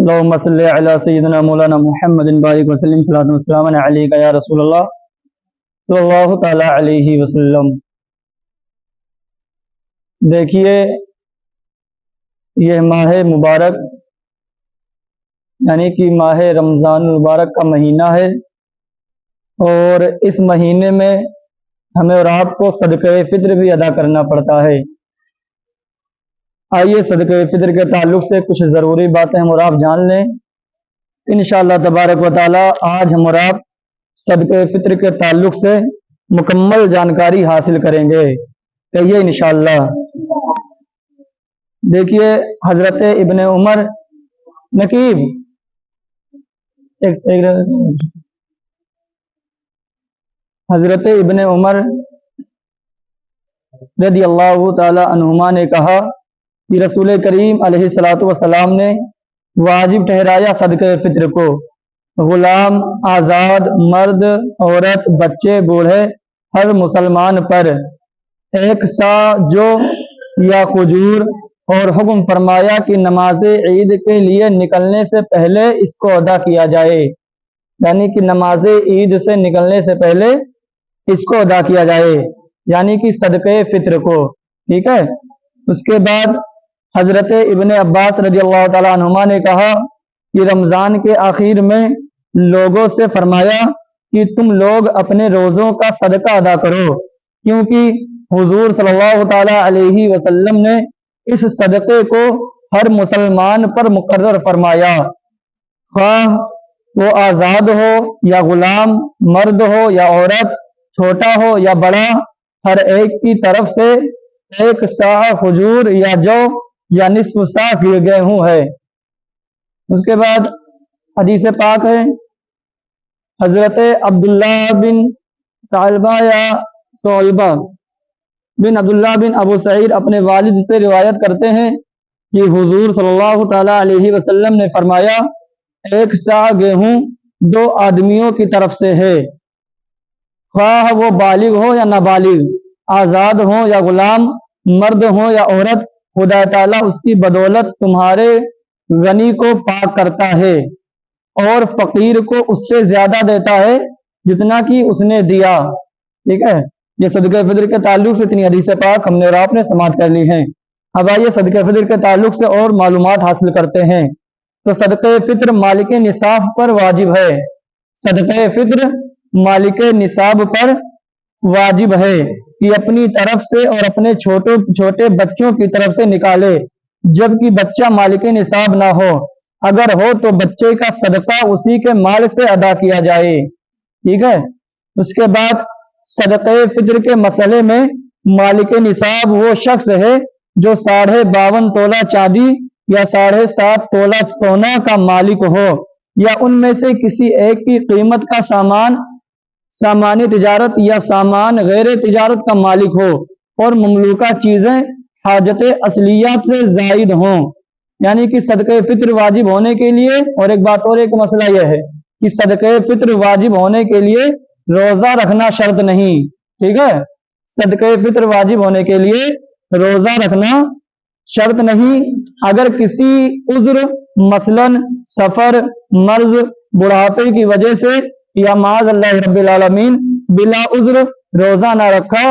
اللهم صل علی سیدنا مولانا محمد بارک وسلم صلاۃ والسلام علیک یا رسول اللہ صلی اللہ تعالی علیہ وسلم۔ دیکھیے یہ ماہ مبارک یعنی کہ ماہ رمضان المبارک کا مہینہ ہے، اور اس مہینے میں ہمیں اور آپ کو صدقہ فطر بھی ادا کرنا پڑتا ہے۔ آئیے صدقہ فطر کے تعلق سے کچھ ضروری باتیں ہم اور آپ جان لیں۔ انشاءاللہ تبارک و تعالی آج ہم اور آپ صدقہ فطر کے تعلق سے مکمل جانکاری حاصل کریں گے، کہیے انشاءاللہ۔ دیکھیے حضرت ابن عمر نقیب حضرت ابن عمر رضی اللہ تعالی عنہما نے کہا کہ رسول کریم علیہ الصلوۃ والسلام نے واجب ٹھہرایا صدقہ فطر کو غلام، آزاد، مرد، عورت، بچے، بوڑھے، ہر مسلمان پر ایک سا جو یا کھجور، اور حکم فرمایا کہ نماز عید کے لیے نکلنے سے پہلے اس کو ادا کیا جائے، یعنی کہ نماز عید سے نکلنے سے پہلے اس کو ادا کیا جائے، یعنی کہ صدقہ فطر کو، ٹھیک ہے۔ اس کے بعد حضرت ابن عباس رضی اللہ تعالی عنہما نے کہا کہ رمضان کے آخر میں لوگوں سے فرمایا کہ تم لوگ اپنے روزوں کا صدقہ ادا کرو، کیونکہ حضور صلی اللہ تعالی علیہ وسلم نے اس صدقے کو ہر مسلمان پر مقرر فرمایا، خواہ وہ آزاد ہو یا غلام، مرد ہو یا عورت، چھوٹا ہو یا بڑا، ہر ایک کی طرف سے ایک صاع کھجور یا جو یا نصف صاع گیہوں ہے۔ اس کے بعد حدیث پاک ہے، حضرت عبداللہ بن ثعلبہ یا ثعلبہ بن عبداللہ بن ابو سعید اپنے والد سے روایت کرتے ہیں کہ حضور صلی اللہ تعالی علیہ وسلم نے فرمایا ایک صاع گیہوں 2 آدمیوں کی طرف سے ہے، خواہ وہ بالغ ہو یا نابالغ، آزاد ہو یا غلام، مرد ہو یا عورت، خدا تعالیٰ اس کی بدولت تمہارے غنی کو پاک کرتا ہے اور فقیر کو اس سے زیادہ دیتا ہے جتنا کہ اس نے دیا، ٹھیک ہے۔ یہ صدقہ فطر کے تعلق سے اتنی حدیث پاک ہم نے اور آپ نے سماعت کر لی ہیں۔ اب آئیے صدقہ فطر کے تعلق سے اور معلومات حاصل کرتے ہیں۔ تو صدقہ فطر مالک نصاب پر واجب ہے، صدقہ فطر مالک نصاب پر واجب ہے کہ اپنی طرف سے اور اپنے چھوٹے بچوں کی طرف سے نکالے، جبکہ بچہ مالک نصاب نہ ہو، اگر ہو تو بچے کا صدقہ اسی کے مال سے ادا کیا جائے، ٹھیک ہے۔ اس کے بعد صدقہ فطر کے مسئلے میں مالک نصاب وہ شخص ہے جو 52.5 تولہ چاندی یا 7.5 تولہ سونا کا مالک ہو، یا ان میں سے کسی ایک کی قیمت کا سامان تجارت یا سامان غیر تجارت کا مالک ہو، اور مملوکہ چیزیں حاجت اصلیات سے زائد ہوں، یعنی کہ صدقہ فطر واجب ہونے کے لیے، اور ایک بات اور، ایک مسئلہ یہ ہے کہ صدقہ فطر واجب ہونے کے لیے روزہ رکھنا شرط نہیں، ٹھیک ہے۔ صدقہ فطر واجب ہونے کے لیے روزہ رکھنا شرط نہیں، اگر کسی عذر مثلا سفر، مرض، بڑھاپے کی وجہ سے یا معاذ اللہ رب العالمین بلا عذر روزہ نہ رکھا،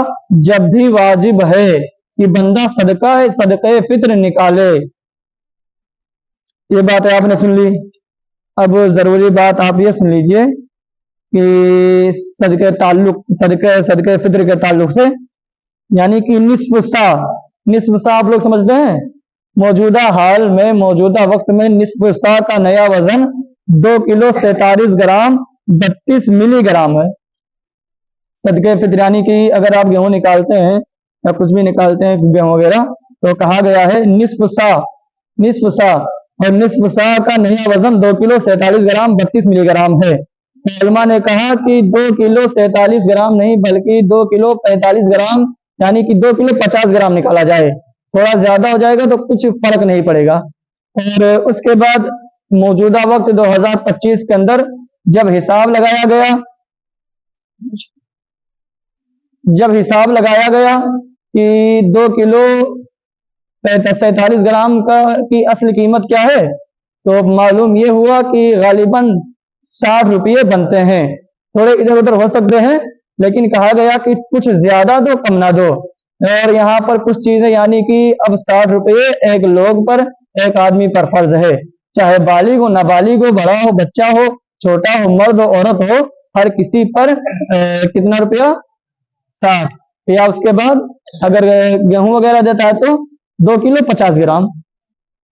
جب بھی واجب ہے کہ بندہ صدقہ فطر نکالے۔ یہ بات آپ نے سن لی۔ اب ضروری بات آپ یہ سن لیجئے کہ صدقہ فطر کے تعلق سے، یعنی کہ نصف صاع آپ لوگ سمجھتے ہیں، موجودہ حال میں موجودہ وقت میں نصف صاع کا نیا وزن 2 کلو 47 گرام 32 ملی گرام ہے۔ صدقہ فطر یعنی کہ اگر آپ گیہوں نکالتے ہیں یا کچھ بھی نکالتے ہیں گیہوں وغیرہ، تو کہا گیا ہے نصف صاع، اور نصف صاع کا نیا وزن 2 کلو 47 گرام 32 ملی گرام ہے۔ علماء نے کہا کہ 2 کلو 47 گرام نہیں بلکہ 2 کلو 45 گرام، یعنی کہ 2 کلو 50 گرام نکالا جائے، تھوڑا زیادہ ہو جائے گا تو کچھ فرق نہیں پڑے گا۔ اور اس کے بعد موجودہ وقت 2025 کے اندر جب حساب لگایا گیا کہ 2 کلو 47 گرام کی اصل قیمت کیا ہے، تو معلوم یہ ہوا کہ غالباً 60 روپے بنتے ہیں، تھوڑے ادھر ادھر ہو سکتے ہیں، لیکن کہا گیا کہ کچھ زیادہ دو کم نہ دو۔ اور یہاں پر کچھ چیزیں یعنی کہ اب 60 روپے ایک لوگ پر، ایک آدمی پر فرض ہے، چاہے بالغ ہو نابالغ ہو، بڑا ہو بچہ ہو، چھوٹا ہو مرد ہو عورت ہو، ہر کسی پر کتنا روپیہ 60۔ یا اس کے بعد اگر گیہوں وغیرہ دیتا ہے تو 2 کلو 50 گرام،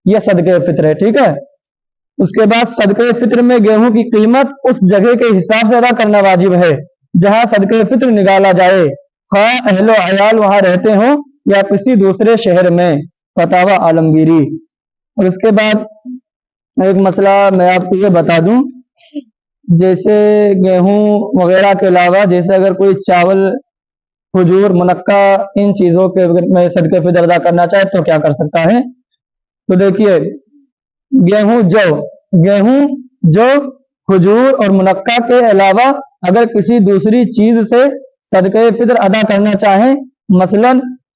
یہ صدقہ فطر ہے، ٹھیک ہے۔ اس کے بعد صدقہ فطر میں گیہوں کی قیمت اس جگہ کے حساب سے ادا کرنا واجب ہے جہاں صدقہ فطر نکالا جائے، خواہ اہل و عیال وہاں رہتے ہوں یا کسی دوسرے شہر میں۔ فتاوی عالمگیری۔ اور اس کے بعد ایک مسئلہ میں آپ کو یہ بتا دوں، جیسے گیہوں وغیرہ کے علاوہ جیسے اگر کوئی چاول، کھجور، منقع ان چیزوں کے میں صدقہ فطر ادا کرنا چاہے تو کیا کر سکتا ہے؟ تو دیکھیے گیہوں جو کھجور اور منقع کے علاوہ اگر کسی دوسری چیز سے صدقہ فطر ادا کرنا چاہیں، مثلا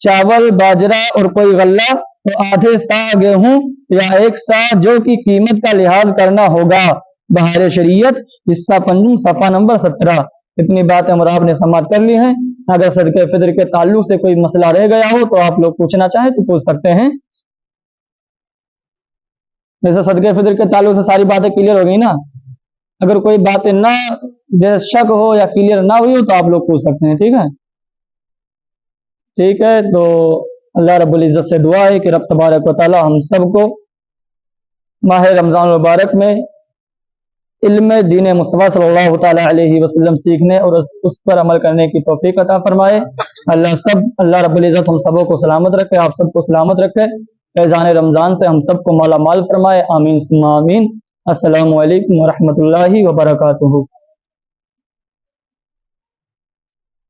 چاول، باجرہ اور کوئی غلہ، تو آدھے سا گیہوں یا 1 سا جو کی قیمت کا لحاظ کرنا ہوگا۔ بہار شریعت حصہ پنجم صفحہ نمبر 17۔ اتنی باتیں ہم آپ نے سماعت کر لی ہیں۔ اگر صدقہ فطر کے تعلق سے کوئی مسئلہ رہ گیا ہو تو آپ لوگ پوچھنا چاہیں تو پوچھ سکتے ہیں۔ جیسے صدقہ فطر کے تعلق سے ساری باتیں کلیئر ہو گئی نا؟ اگر کوئی باتیں نہ جیسے شک ہو یا کلیئر نہ ہوئی ہو تو آپ لوگ پوچھ سکتے ہیں، ٹھیک ہے؟ ٹھیک ہے، تو اللہ رب العزت سے دعا ہے کہ رب تبارک و تعالی ہم سب کو ماہ رمضان المبارک میں علم دین مصطفیٰ صلی اللہ تعالی علیہ وسلم سیکھنے اور اس پر عمل کرنے کی توفیق عطا فرمائے۔ اللہ رب العزت ہم سبوں کو سلامت رکھے، آپ سب کو سلامت رکھے، فیضان رمضان سے ہم سب کو مالا مال فرمائے، آمین ثم آمین۔ السلام علیکم ورحمۃ اللہ وبرکاتہ۔